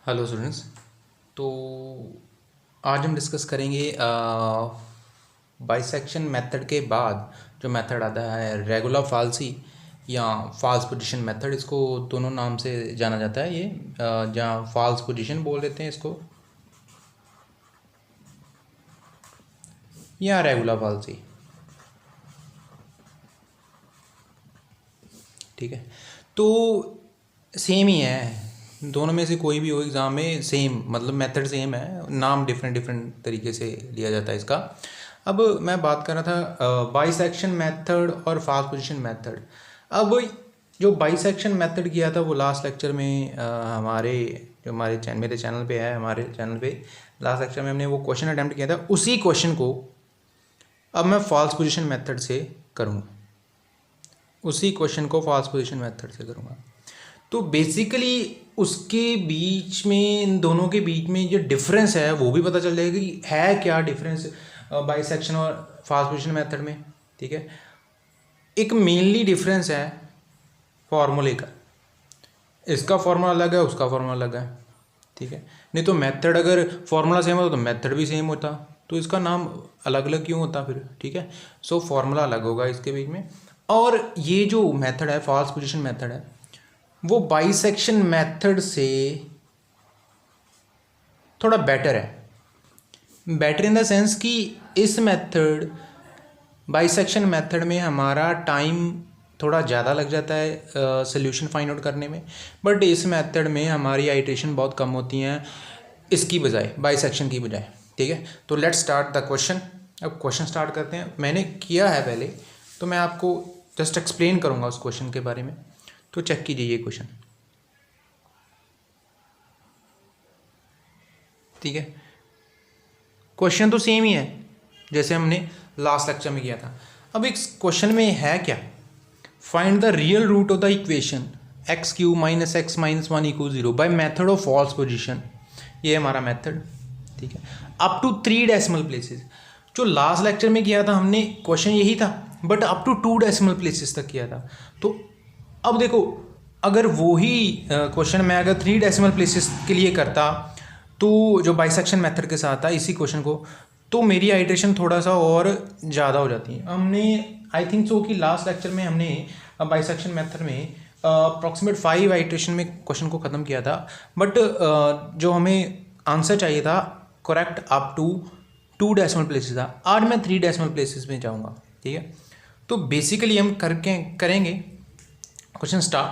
Hello students. तो आज हम डिस्कस करेंगे बाइसेक्शन मेथड के बाद जो मेथड आता है रेगुलर फाल्सी या फाल्स पोजीशन मेथड। इसको दोनों नाम से जाना जाता है। ये जहाँ फाल्स पोजीशन बोल देते हैं इसको, या रेगुलर फाल्सी। ठीक है, तो सेम ही है, दोनों में से कोई भी हो एग्ज़ाम में सेम, मतलब मेथड सेम है, नाम डिफरेंट डिफरेंट तरीके से लिया जाता है इसका। अब मैं बात कर रहा था बाइसेक्शन मेथड और फास्ट पोजीशन मेथड। अब जो बाइसेक्शन मेथड किया था वो लास्ट लेक्चर में हमारे जो हमारे मेरे चैनल पे है, हमारे चैनल पे लास्ट लेक्चर में हमने वो क्वेश्चन अटैम्प्ट किया था। उसी क्वेश्चन को अब मैं फास्ट पोजीशन मेथड से करूँगा, उसी क्वेश्चन को फास्ट पोजीशन मेथड से करूँगा। तो बेसिकली उसके बीच में, इन दोनों के बीच में जो डिफरेंस है वो भी पता चल जाएगा कि है क्या डिफरेंस बाइसेक्शन और फास्ट पोजीशन मेथड में। ठीक है, एक मेनली डिफरेंस है फॉर्मूले का, इसका फॉर्मूला अलग है, उसका फॉर्मूला अलग है। ठीक है, नहीं तो मेथड अगर फॉर्मूला सेम होता तो मेथड भी सेम होता, तो इसका नाम अलग अलग क्यों होता फिर। ठीक है, सो फॉर्मूला अलग होगा इसके बीच में। और ये जो मेथड है फास्ट पोजीशन मेथड है वो बाइसेक्शन मेथड से थोड़ा बेटर है। बेटर इन द सेंस कि इस मेथड बाइसेक्शन मेथड में हमारा टाइम थोड़ा ज़्यादा लग जाता है सोल्यूशन फाइंड आउट करने में, बट इस मेथड में हमारी आइट्रेशन बहुत कम होती हैं इसकी बजाय, बाइसेक्शन की बजाय। ठीक है, तो लेट्स स्टार्ट द क्वेश्चन। अब क्वेश्चन स्टार्ट करते हैं। मैंने किया है पहले, तो मैं आपको जस्ट एक्सप्लेन करूँगा उस क्वेश्चन के बारे में। तो चेक कीजिए ये क्वेश्चन। ठीक है, क्वेश्चन तो सेम ही है जैसे हमने लास्ट लेक्चर में किया था। अब इस क्वेश्चन में है क्या, find the real root of the equation x cube minus x minus one equal zero by method of false position. ये है हमारा मेथड। ठीक है, अप टू 3 डेसिमल प्लेसेस। जो लास्ट लेक्चर में किया था हमने क्वेश्चन यही था, but up to 2 decimal places तक किया था। तो अब देखो, अगर वही क्वेश्चन मैं अगर 3 डेसिमल प्लेसेस के लिए करता, तो जो बाइसेक्शन मेथड के साथ था इसी क्वेश्चन को, तो मेरी आइट्रेशन थोड़ा सा और ज़्यादा हो जाती है। हमने आई थिंक सो कि लास्ट लेक्चर में हमने बाइसेक्शन मेथड में अप्रॉक्सीमेट 5 आइट्रेशन में क्वेश्चन को ख़त्म किया था, बट जो हमें आंसर चाहिए था correct up to 2 decimal places था। आज मैं 3 डेसिमल प्लेसेस में जाऊँगा। ठीक है, तो बेसिकली हम करेंगे क्वेश्चन स्टार्ट।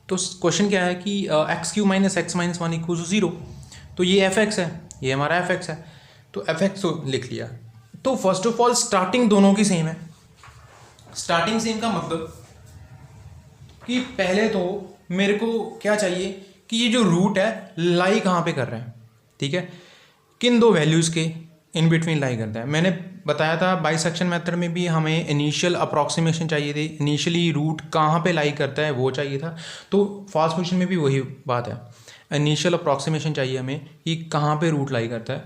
तो क्वेश्चन क्या है कि x cube minus x minus one equal to zero. तो ये एफ एक्स है, ये हमारा एफ एक्स है, तो एफ एक्स तो लिख लिया। तो फर्स्ट ऑफ ऑल स्टार्टिंग दोनों की सेम है। स्टार्टिंग सेम का मतलब कि पहले तो मेरे को क्या चाहिए कि ये जो रूट है लाई कहाँ पे कर रहे हैं। ठीक है, किन दो वैल्यूज़ के इन बिटवीन लाई करता है। मैंने बताया था बाइसेक्शन मेथड में भी हमें इनिशियल अप्रॉक्सीमेशन चाहिए थी, इनिशियली रूट कहाँ पे लाई करता है वो चाहिए था। तो फास्ट पोजीशन में भी वही बात है, इनिशियल अप्रॉक्सीमेशन चाहिए हमें कि कहाँ पे रूट लाई करता है,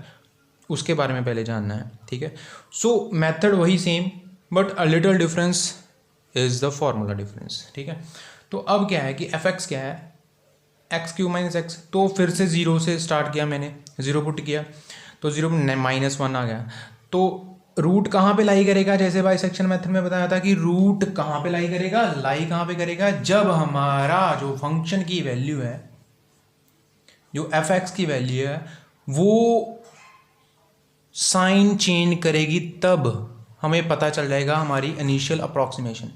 उसके बारे में पहले जानना है। ठीक है, सो मेथड वही same, but a little difference is the formula difference. ठीक है, तो अब क्या है कि एफ एक्स क्या है, एक्स क्यू माइनस एक्स। तो फिर से ज़ीरो से स्टार्ट किया, मैंने ज़ीरो पुट किया, तो ज़ीरो माइनस वन आ गया। तो रूट कहाँ पे लाई करेगा, जैसे बाइसेक्शन मेथड में बताया था कि रूट कहाँ पे लाई करेगा, लाई कहाँ पे करेगा, जब हमारा जो फंक्शन की वैल्यू है, जो एफ एक्स की वैल्यू है, वो साइन चेंज करेगी, तब हमें पता चल जाएगा हमारी initial approximation.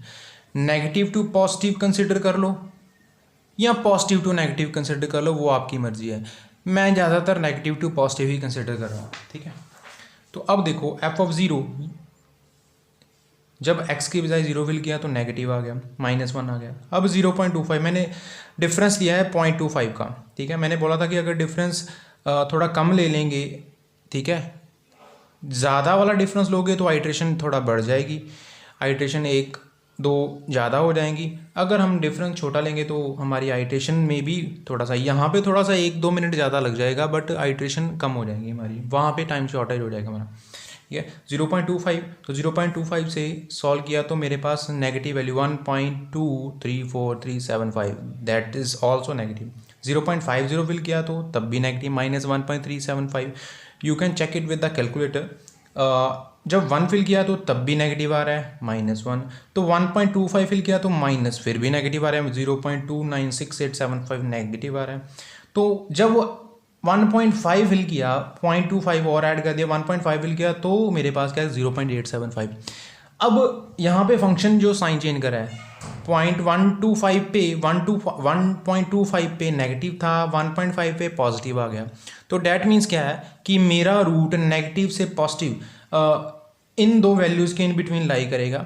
Negative to positive consider कर लो या पॉजिटिव टू नेगेटिव कंसिडर कर लो, वो आपकी मर्जी है। मैं ज़्यादातर नेगेटिव टू पॉजिटिव ही कंसिडर कर रहा हूँ। ठीक है, तो अब देखो एफ ऑफ ज़ीरो, जब x की बजाय जीरो फिल किया तो नेगेटिव आ गया, माइनस वन आ गया। अब 0.25 मैंने डिफरेंस लिया है 0.25 का। ठीक है, मैंने बोला था कि अगर डिफरेंस थोड़ा कम ले लेंगे, ठीक है, ज़्यादा वाला डिफरेंस लोगे तो आइट्रेशन थोड़ा बढ़ जाएगी, आइट्रेशन 1-2 ज़्यादा हो जाएंगी। अगर हम डिफरेंस छोटा लेंगे तो हमारी आइट्रेशन में भी थोड़ा सा, यहाँ पे थोड़ा सा 1-2 मिनट ज़्यादा लग जाएगा, बट आइट्रेशन कम हो जाएगी हमारी, वहाँ पे टाइम शॉर्टेज हो जाएगा हमारा। ठीक है, 0.25, तो 0.25 से सॉल्व किया तो मेरे पास negative value 1.234375, that is also negative. 0.50 fill किया तो तब भी negative -1.375। You can check it with the calculator. जब 1 फिल किया तो तब भी नेगेटिव आ रहा है -1, तो 1.25 फिल किया तो माइनस फिर भी नेगेटिव आ रहा है 0.296875 नेगेटिव आ रहा है। तो जब 1.5 फिल किया 0.25 और ऐड कर दिया 1.5 फिल किया तो मेरे पास क्या है 0.875। अब यहाँ पे फंक्शन जो साइन चेंज करा है 0.125 पे 1.25 पे नेगेटिव था, 1.5 पे पॉजिटिव आ गया। तो डैट मीन्स क्या है कि मेरा रूट नेगेटिव से पॉजिटिव इन दो वैल्यूज़ के इन बिटवीन लाई करेगा।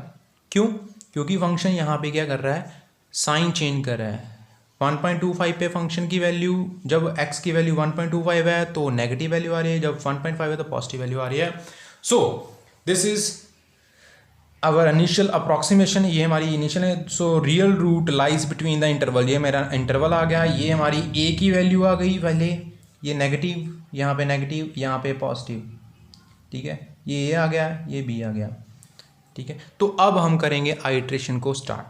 क्यों? क्योंकि फंक्शन यहाँ पे क्या कर रहा है, साइन चेंज कर रहा है। 1.25 पे फंक्शन की वैल्यू, जब x की वैल्यू 1.25 है तो नेगेटिव वैल्यू आ रही है, जब 1.5 है तो पॉजिटिव वैल्यू आ रही है। So this is our initial approximation, ये हमारी इनिशियल है। So real root lies between the interval, ये मेरा इंटरवल आ गया। ये हमारी a की वैल्यू आ गई पहले, ये नेगेटिव, यहाँ पे नेगेटिव, यहाँ पे पॉजिटिव, ठीक है। ये a आ गया, ये b आ गया, ठीक है। तो अब हम करेंगे आइट्रेशन को स्टार्ट।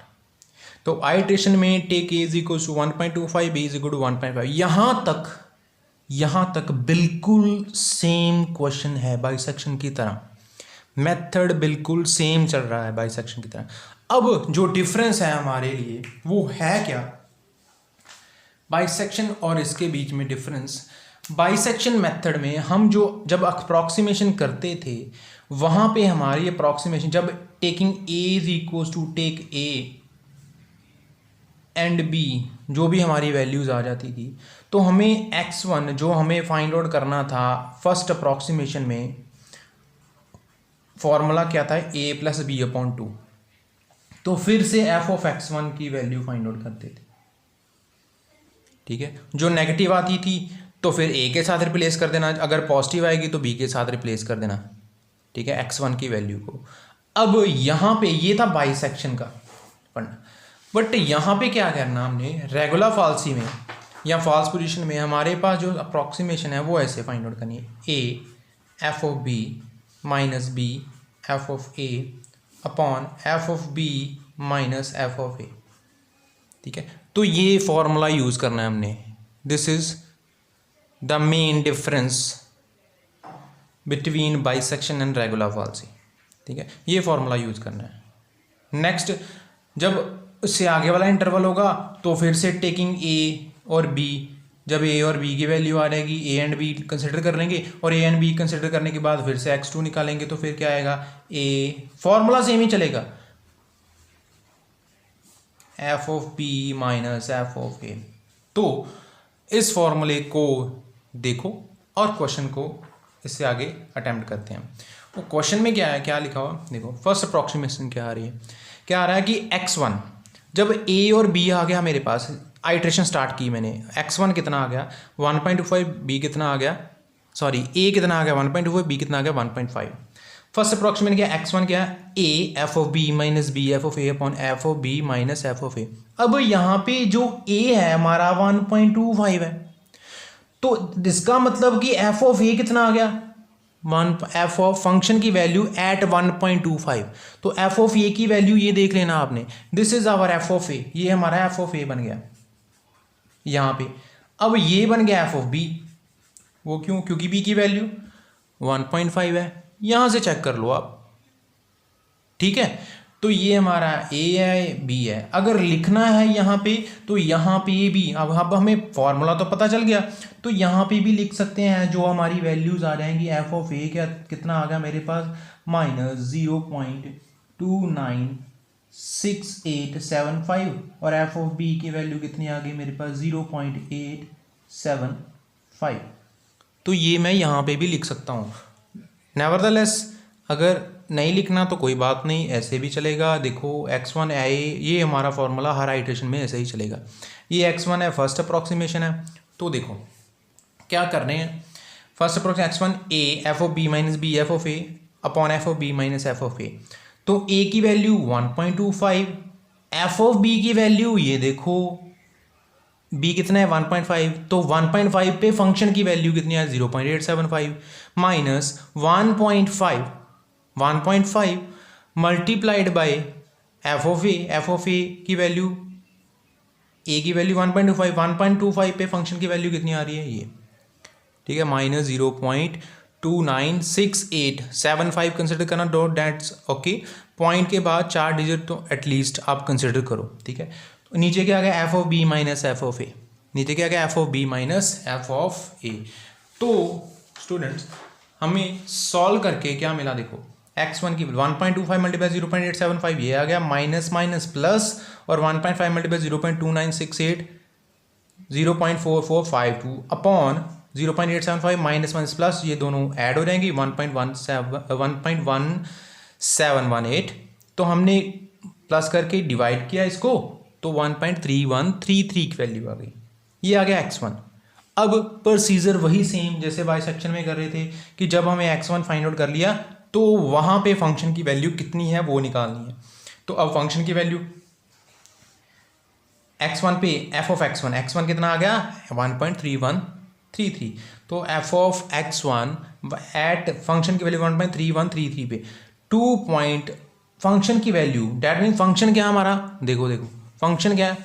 तो आइट्रेशन में take a is equal to 1.25, b is equal to 1.5। यहाँ तक बिल्कुल सेम क्वेश्चन है बाइसेक्शन की तरह, मेथड बिल्कुल सेम चल रहा है बाइसेक्शन की तरह। अब जो डिफरेंस है हमारे लिए वो है क्या, बाइसेक्शन और इसके बीच में डिफरेंस। बाइसेक्शन मेथड में हम जो जब अप्रॉक्सीमेशन करते थे वहाँ पे हमारी अप्रॉक्सीमेशन, जब taking a is equal to take a and b, जो भी हमारी वैल्यूज़ आ जाती थी, तो हमें x1 जो हमें फाइंड आउट करना था फर्स्ट अप्रॉक्सीमेशन में, फॉर्मूला क्या था a प्लस बी अपॉन 2। तो फिर से f ऑफ x1 की वैल्यू फाइंड आउट करते थे, ठीक है। जो नेगेटिव आती थी तो फिर a के साथ रिप्लेस कर देना, अगर पॉजिटिव आएगी तो b के साथ रिप्लेस कर देना, ठीक है, x1 की वैल्यू को। अब यहाँ पे ये था बाइसेक्शन का फंड, बट यहाँ पे क्या करना हमने, रेगुलर फाल्सी में या फॉल्स पोजीशन में हमारे पास जो अप्रॉक्सीमेशन है वो ऐसे फाइंड आउट करनी है, a f of b minus b f of a upon f of b minus f of a, ठीक है। तो ये फॉर्मूला यूज़ करना है हमने। This is the main difference between bisection and regular falsi, ठीक है। ये फॉर्मूला यूज़ करना है। नेक्स्ट, जब उससे आगे वाला इंटरवल होगा तो फिर से टेकिंग a और b, जब a और b की वैल्यू आ जाएगी a एंड b कंसिडर कर लेंगे, और a एंड b कंसिडर करने के बाद फिर से x2 निकालेंगे, तो फिर क्या आएगा, a फॉर्मूला सेम ही चलेगा, f of b minus f of a। तो इस फॉर्मूले को देखो और क्वेश्चन को इससे आगे अटेम्प्ट करते हैं। वो क्वेश्चन में क्या है, क्या लिखा हुआ देखो। फर्स्ट अप्रॉक्सीमेशन क्या आ रही है, क्या आ रहा है कि x1 जब a और b आ गया मेरे पास, आइट्रेशन स्टार्ट की मैंने, x1 कितना आ गया 1.25, b कितना आ गया, सॉरी a कितना आ गया 1.25, b कितना आ गया 1.5। फर्स्ट अप्रॉक्सीमेशन क्या, x1 क्या है a f of b minus b f of a upon f of b minus f of a। अब यहाँ पे जो a है हमारा 1.25 है, तो इसका मतलब कि f ऑफ a कितना आ गया, f ऑफ फंक्शन की वैल्यू एट 1.25। तो f ऑफ a की वैल्यू ये देख लेना आपने, this is our f of a, ये हमारा f ऑफ a बन गया यहाँ पे। अब ये बन गया f ऑफ b, वो क्यों, क्योंकि b की वैल्यू 1.5 है, यहाँ से चेक कर लो आप, ठीक है। तो ये हमारा a है, b है। अगर लिखना है यहाँ पे तो यहाँ पे भी, अब हमें फॉर्मूला तो पता चल गया, तो यहाँ पे भी लिख सकते हैं जो हमारी वैल्यूज़ आ जाएंगी। f ऑफ a क्या कितना आ गया मेरे पास, माइनस 0.296875, और f ऑफ b की वैल्यू कितनी आ गई मेरे पास 0.875। तो ये मैं यहाँ पे भी लिख सकता हूँ। नेवरदलेस अगर नहीं लिखना तो कोई बात नहीं, ऐसे भी चलेगा। देखो x1 है, ये हमारा फॉर्मूला हर आइट्रेशन में ऐसे ही चलेगा। ये x1 है, फर्स्ट अप्रॉक्सीमेशन है। तो देखो क्या करने हैं, first approximation x1 a f of b minus b f of a upon f of b minus f of a। तो a की वैल्यू 1.25, f ऑफ b की वैल्यू ये देखो, b कितना है 1.5, तो 1.5 पे फंक्शन की वैल्यू कितनी है 0.875 minus 1.5 multiplied by f of a की वैल्यू ए की वैल्यू 1.25, 1.25 पे फंक्शन की वैल्यू कितनी आ रही है ये, ठीक है, -0.296875 कंसिडर करना, डॉट दैट्स ओके। पॉइंट के बाद 4 डिजिट तो एटलीस्ट आप कंसिडर करो, ठीक है। तो नीचे क्या आ गया, f of b minus f of a, नीचे क्या आ गया, f of b minus f of a. तो स्टूडेंट्स हमें सॉल्व करके क्या मिला, देखो x1 की 1.25 मल्टीप्लाई 0.875 ये आ गया, माइनस माइनस प्लस, और 1.5 multiply 0.2968 0.4452 upon 0.875 minus minus plus, ये दोनों ऐड हो जाएंगी 1.1718। तो हमने प्लस करके डिवाइड किया इसको, तो 1.3133 की वैल्यू आ गई, ये आ गया x1। अब प्रोसीजर वही सेम जैसे बाई सेक्शन में कर रहे थे कि जब हमें x1 फाइंड आउट कर लिया तो वहाँ पे फंक्शन की वैल्यू कितनी है वो निकालनी है। तो अब फंक्शन की वैल्यू x1 पे f ऑफ x1 कितना आ गया 1.3133। तो f of x1 at function की वैल्यू 1.3133 पे 2 पॉइंट फंक्शन की वैल्यू, डैट मीन फंक्शन क्या हमारा, देखो फंक्शन क्या है,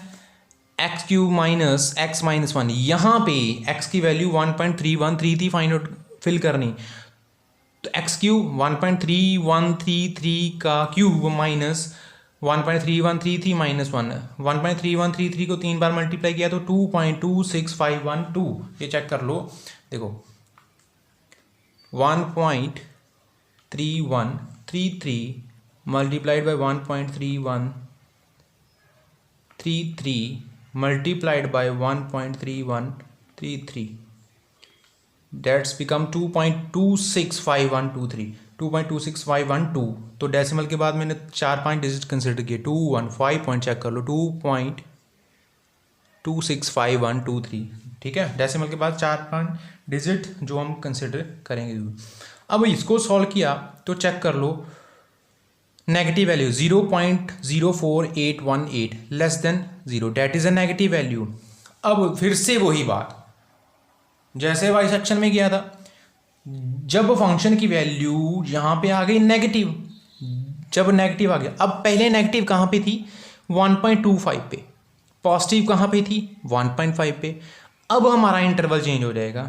x cube minus x minus 1, यहाँ पे x की वैल्यू 1.3133 फाइंड आउट फिल करनी, तो एक्स क्यूब 1.3133 का क्यूब माइनस 1.3133 माइनस 1.3133 को 3 बार मल्टीप्लाई किया तो 2.26512, ये चेक कर लो, देखो 1.3133 multiplied by 1.3133 multiplied by 1.3133, that's become 2.265123, 2.26512। तो डेसिमल के बाद मैंने 4-5 डिजिट कंसिडर किए, 215 पॉइंट चेक कर लो, 2.265123, ठीक है। डेसिमल के बाद 4-5 डिजिट जो हम कंसिडर करेंगे। अब इसको सॉल्व किया तो चेक कर लो, negative value 0.04818 less than 0, that is a negative value. अब फिर से वही बात जैसे वाई सेक्शन में किया था, जब फंक्शन की वैल्यू यहाँ पे आ गई नेगेटिव, जब नेगेटिव आ गया, अब पहले नेगेटिव कहाँ पे थी 1.25 पे, पॉजिटिव कहाँ पे थी 1.5 पे। अब हमारा इंटरवल चेंज हो जाएगा,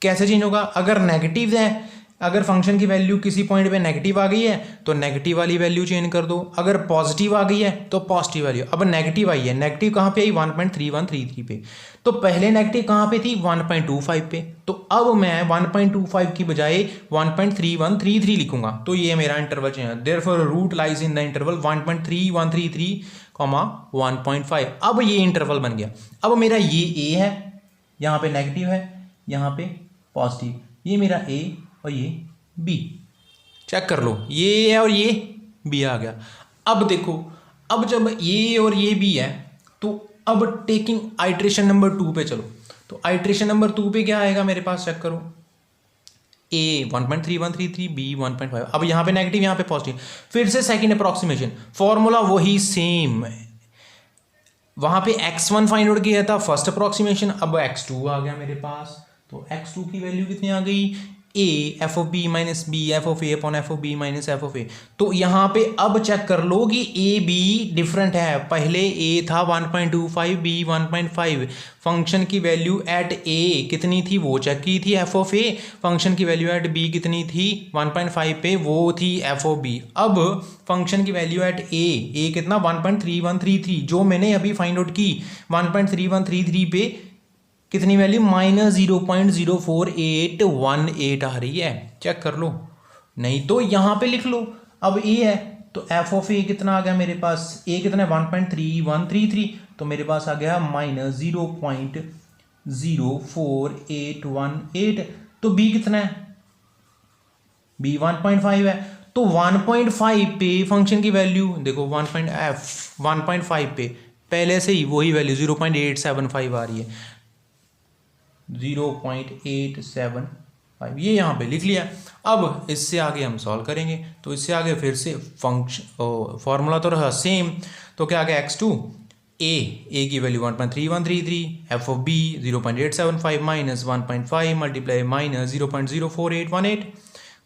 कैसे चेंज होगा, अगर नेगेटिव है, अगर फंक्शन की वैल्यू किसी पॉइंट पे नेगेटिव आ गई है तो नेगेटिव वाली वैल्यू चेंज कर दो, अगर पॉजिटिव आ गई है तो पॉजिटिव वैल्यू। अब नेगेटिव आई है, नेगेटिव कहाँ पे आई 1.3133 पे, तो पहले नेगेटिव कहाँ पे थी 1.25 पे, तो अब मैं 1.25 की बजाय 1.3133 लिखूंगा, तो ये मेरा इंटरवल चेंज है। Therefore root lies in the interval 1.3133, 1.5। अब ये इंटरवल बन गया। अब मेरा ये ए है, यहाँ पे नेगेटिव है, यहाँ पे पॉजिटिव, ये मेरा ए और ये बी, चेक कर लो, ये है और ये बी आ गया। अब देखो, अब जब ये और ये बी है तो अब टेकिंग आइट्रेशन नंबर 2 पे चलो, तो आइट्रेशन नंबर 2 पे क्या आएगा मेरे पास, चेक करो, ए 1.3133, बी 1.5, अब यहाँ पे नेगेटिव यहाँ पे पॉजिटिव, फिर से सेकंड अप्रॉक्सीमेशन, फॉर्मूला वही सेम, वहाँ पे x1 फाइंड आउट किया था फर्स्ट अप्रॉक्सीमेशन, अब x2 आ गया मेरे पास, तो x2 की वैल्यू कितनी आ गई, a f of b minus b f of a upon f of b minus f of a. तो यहाँ पे अब चेक कर लो कि ए बी डिफरेंट है, पहले ए था 1.25, बी 1.5, फंक्शन की वैल्यू एट ए कितनी थी वो चेक की थी एफ ऑफ ए, फंक्शन की वैल्यू एट बी कितनी थी 1.5 पे वो थी एफ ऑफ बी। अब फंक्शन की वैल्यू एट ए कितना 1.3133 जो मैंने अभी फाइंड आउट की 1.3133 पे कितनी वैल्यू -0.04818 आ रही है, चेक कर लो, नहीं तो यहाँ पे लिख लो। अब ए है तो एफ ऑफ ए कितना आ गया मेरे पास, ए कितना है 1.3133, तो मेरे पास आ गया -0.04818। तो बी कितना है, बी 1.5 है, तो 1.5 पे फंक्शन की वैल्यू देखो 1.5 पे पहले से ही वही वैल्यू 0.875 आ रही है, 0.875 ये यहाँ पे लिख लिया। अब इससे आगे हम सॉल्व करेंगे, तो इससे आगे फिर से फंक्शन फॉर्मूला तो रहा सेम, तो क्या आ गया x2 ए की value 1.3133, f of b 0.875 minus 1.5 multiply minus 0.04818,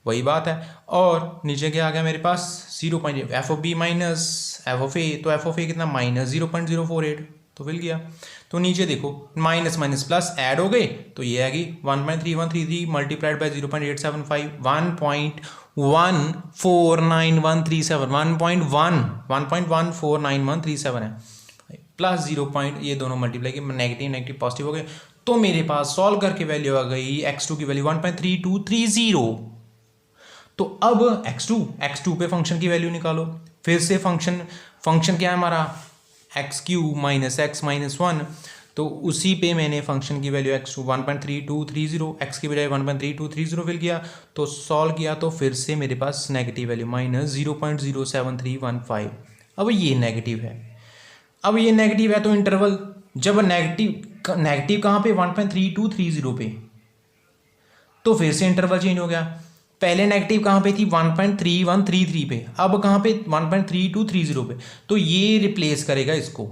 वही बात है। और नीचे क्या आ गया मेरे पास 0. F of b minus f of a, तो एफ ऑफ ए कितना -0.048, तो मिल गया। तो नीचे देखो माइनस माइनस प्लस ऐड हो गए तो ये आ गई 1.3133 मल्टीप्लाइड बाई 0.875 1.1499137 1.1499137 है प्लस 0 पॉइंट ये दोनों मल्टीप्लाई के नेगेटिव नेगेटिव पॉजिटिव हो गए। तो मेरे पास सॉल्व करके वैल्यू आ गई x2 की वैल्यू 1.3230। तो अब x2 पे फंक्शन की वैल्यू निकालो। फिर से फंक्शन क्या है हमारा x³ माइनस x माइनस 1। तो उसी पे मैंने फंक्शन की वैल्यू x2 1.3230 x की बजाय 1.3230 फिल किया। तो सॉल्व किया तो फिर से मेरे पास नेगेटिव वैल्यू माइनस 0.07315। अब ये नेगेटिव है। अब ये नेगेटिव है तो इंटरवल जब नेगेटिव कहाँ पे 1.3230 पे, तो फिर से इंटरवल चेंज हो गया। पहले नेगेटिव कहाँ पे थी 1.3133 पे, अब कहाँ पे 1.3230 पे। तो ये रिप्लेस करेगा इसको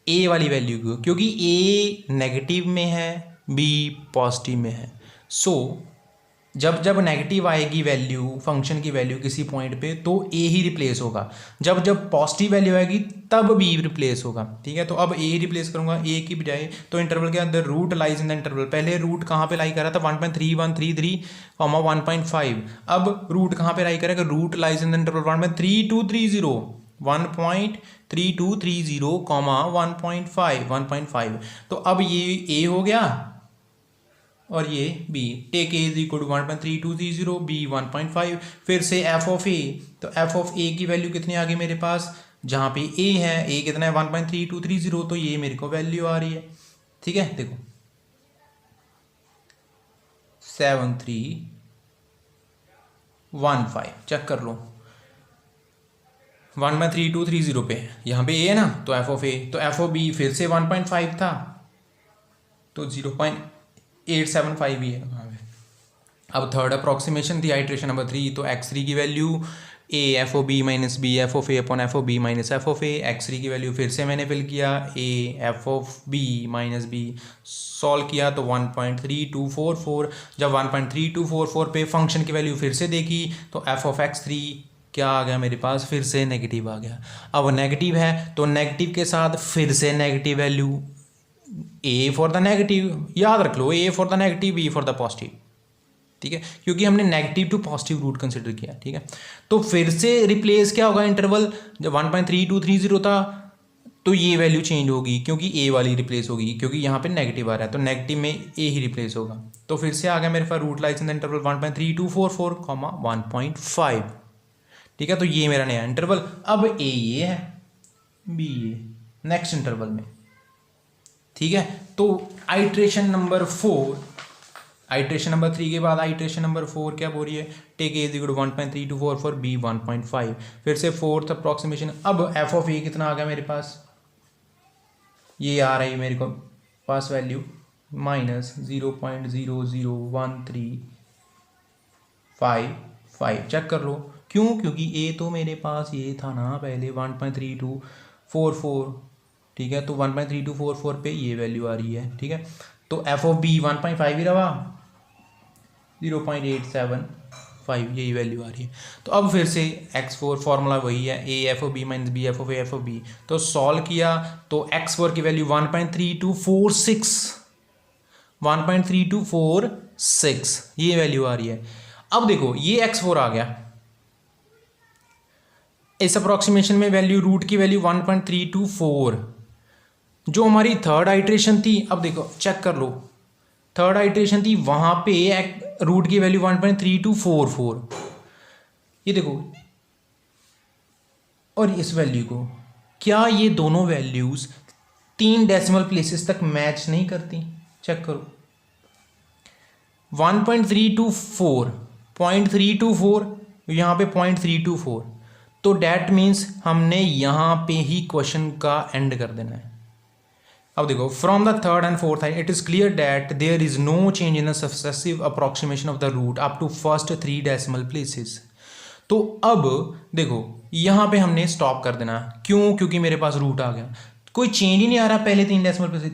ए वाली वैल्यू को, क्योंकि ए नेगेटिव में है बी पॉजिटिव में है। सो जब नेगेटिव आएगी वैल्यू फंक्शन की वैल्यू किसी पॉइंट पे तो ए ही रिप्लेस होगा, जब पॉजिटिव वैल्यू आएगी तब बी रिप्लेस होगा। ठीक है, तो अब ए रिप्लेस करूंगा ए की बजाय। तो इंटरवल के अंदर root lies in the interval. पहले रूट कहाँ पे लाई कर रहा था 1.3133 1.5। अब रूट कहाँ पे लाई करेगा, root lies in the interval 1.3230 1.5। तो अब ये ए हो गया और ये b। Take a is equal to 1.3230 b 1.5। फिर से f ऑफ ए, तो f ऑफ ए की वैल्यू कितनी आ गई मेरे पास, जहाँ पे a है a कितना है 1.3230, तो ये मेरे को वैल्यू आ रही है। ठीक है, देखो 7315 चेक कर लो 1.3230 पे, यहाँ पे a है ना, तो f ऑफ ए, तो f ऑफ b फिर से 1.5 था तो 0.875 ही है। अब थर्ड अप्रॉक्सीमेशन थी आइट्रेशन नंबर 3, तो x3 की वैल्यू a f of b minus b f of a upon f of b minus f of a. x3 की वैल्यू फिर से मैंने फिल किया a f of b minus b, solve किया तो 1.3244। जब 1.3244 पे फंक्शन की वैल्यू फिर से देखी तो f ऑफ x3 क्या आ गया मेरे पास, फिर से नेगेटिव आ गया। अब नेगेटिव है तो नेगेटिव के साथ फिर से negative value, a for the negative, याद रख लो a for the negative b for the positive. ठीक है, क्योंकि हमने negative to positive root consider किया। ठीक है, तो फिर से रिप्लेस क्या होगा इंटरवल, जब 1.3230 था तो ये वैल्यू चेंज होगी क्योंकि ए वाली रिप्लेस होगी, क्योंकि यहाँ पे नेगेटिव आ रहा है तो नेगेटिव में ए ही रिप्लेस होगा। तो फिर से आ गया मेरे पास root lies in the interval 1.3244 1.5। ठीक है, तो ये मेरा नया इंटरवल। अब ए ये है बी ये नेक्स्ट इंटरवल में। ठीक है, तो आइट्रेशन नंबर 4, आइट्रेशन नंबर 3 के बाद आइट्रेशन नंबर 4 क्या बोल रही है, take a is equal to 1.3244 b 1.5। फिर से फोर्थ अप्रॉक्सीमेशन। अब एफ ऑफ ए कितना आ गया मेरे पास, ये आ रही है मेरे को पास वैल्यू माइनस 0.00135। चेक कर लो क्यों, क्योंकि ए तो मेरे पास ये था ना पहले 1.3244। ठीक है, तो 1.3244 पे ये वैल्यू आ रही है। ठीक है, तो एफ ऑफ बी 1.5 ही रहा, 0.875 यही वैल्यू आ रही है। तो अब फिर से x4 फॉर्मूला वही है, a f of b minus b f of a f of b. तो सॉल्व किया तो x4 की वैल्यू 1.3246 ये वैल्यू आ रही है। अब देखो ये x4 आ गया, इस अप्रोक्सीमेशन में वैल्यू रूट की वैल्यू 1.324 जो हमारी थर्ड आइट्रेशन थी। अब देखो चेक कर लो, थर्ड आइट्रेशन थी वहां पे रूट की वैल्यू 1.3244, ये देखो, और इस वैल्यू को, क्या ये दोनों वैल्यूज 3 डेसिमल प्लेसेस तक मैच नहीं करती, चेक करो 1.324 0.324 यहाँ पे 0.324, तो डैट मीन्स हमने यहाँ पे ही क्वेश्चन का एंड कर देना है। अब देखो from the third and fourth it is clear that there is no change in the successive approximation of the root up to first 3 decimal places. तो अब देखो यहाँ पे हमने स्टॉप कर देना, क्यों, क्योंकि मेरे पास रूट आ गया, कोई चेंज ही नहीं आ रहा पहले 3 डेसिमल प्लेसेस।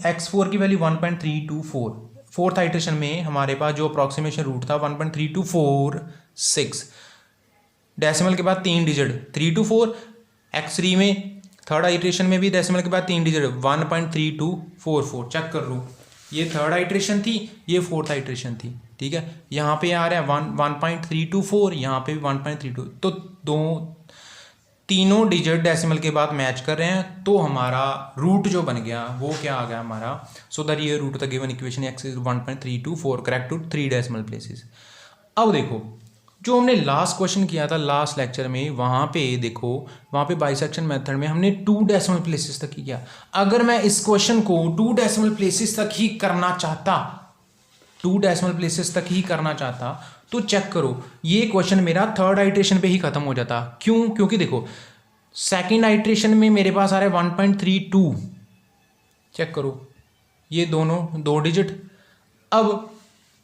x4 की वैल्यू 1.324, फोर्थ आइट्रेशन में हमारे पास जो अप्रॉक्सीमेशन रूट था 1.3246, डेसिमल के बाद 3 डिजिट 3 to 4, x3 में थर्ड आइट्रेशन में भी डेसिमल के बाद 3 डिजिट 1.3244 चेक कर लो, ये थर्ड आइट्रेशन थी, ये फोर्थ आइट्रेशन थी, ठीक है। यहाँ पे आ रहा है 1.324, यहाँ पे भी 1.32, तो तीनों डिजिट डेसिमल के बाद मैच कर रहे हैं, तो हमारा रूट जो बन गया वो क्या आ गया हमारा, so the real root of the given equation x is 1.324 correct to 3 decimal places. अब देखो जो हमने लास्ट क्वेश्चन किया था लास्ट लेक्चर में, वहाँ पे देखो, वहाँ पे बाइसेक्शन मेथड में हमने 2 डेसिमल प्लेसेस तक ही किया। अगर मैं इस क्वेश्चन को 2 डेसिमल प्लेसेस तक ही करना चाहता, 2 डेसिमल प्लेसेस तक ही करना चाहता, तो चेक करो ये क्वेश्चन मेरा थर्ड आइट्रेशन पे ही खत्म हो जाता। क्यों? क्योंकि देखो सेकंड आइट्रेशन में मेरे पास आ रहा है 1.32, चेक करो ये दोनों 2 डिजिट, अब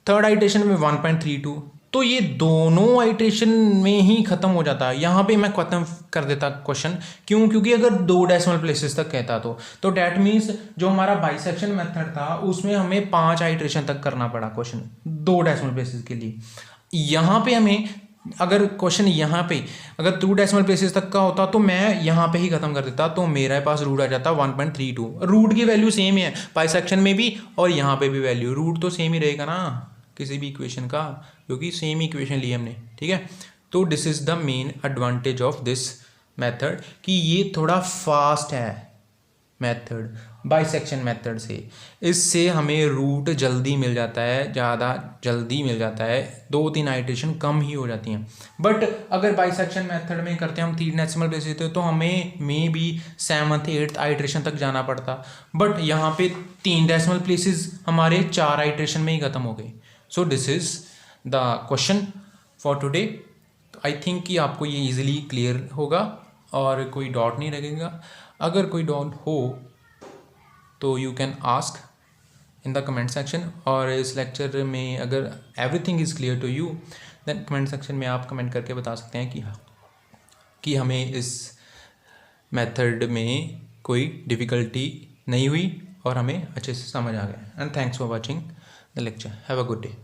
थर्ड आइट्रेशन में 1.32, तो ये दोनों आइट्रेशन में ही खत्म हो जाता है। यहाँ पे मैं खत्म कर देता क्वेश्चन, क्यों? क्योंकि अगर 2 डेसिमल प्लेसेस तक कहता तो डैट मीन्स जो हमारा बाइसेक्शन मेथड था उसमें हमें 5 आइट्रेशन तक करना पड़ा क्वेश्चन 2 डेसिमल प्लेसेस के लिए। यहाँ पे हमें अगर क्वेश्चन यहाँ पे अगर 2 डेसिमल प्लेसेस तक का होता तो मैं यहाँ पे ही खत्म कर देता, तो मेरे पास रूट आ जाता 1.32। रूट की वैल्यू सेम ही है बाइसेक्शन में भी और यहाँ पे भी वैल्यू, रूट तो सेम ही रहेगा ना किसी भी इक्वेशन का, क्योंकि सेम इक्वेशन ली हमने, ठीक है। तो this is the main advantage of this method कि ये थोड़ा फास्ट है मेथड बाइसेक्शन मेथड से, इससे हमें रूट जल्दी मिल जाता है, ज़्यादा जल्दी मिल जाता है, 2-3 आइट्रेशन कम ही हो जाती हैं। बट अगर बाइसेक्शन मेथड में करते हैं हम 3 डेसिमल प्लेसेस थे तो हमें may be 7th 8th iteration तक जाना पड़ता, बट यहाँ पे 3 डेसिमल प्लेसेस हमारे 4 आइट्रेशन में ही ख़त्म हो गए। So this is the question for today. I think कि आपको ये इजीली क्लियर होगा और कोई डाउट नहीं लगेगा। अगर कोई डाउट हो तो you can ask in the comment section, और इस लेक्चर में अगर everything is clear to you then comment section में आप कमेंट करके बता सकते हैं कि हमें इस मेथड में कोई डिफ़िकल्टी नहीं हुई और हमें अच्छे से समझ आ गया। And thanks for watching the lecture. Have a good day.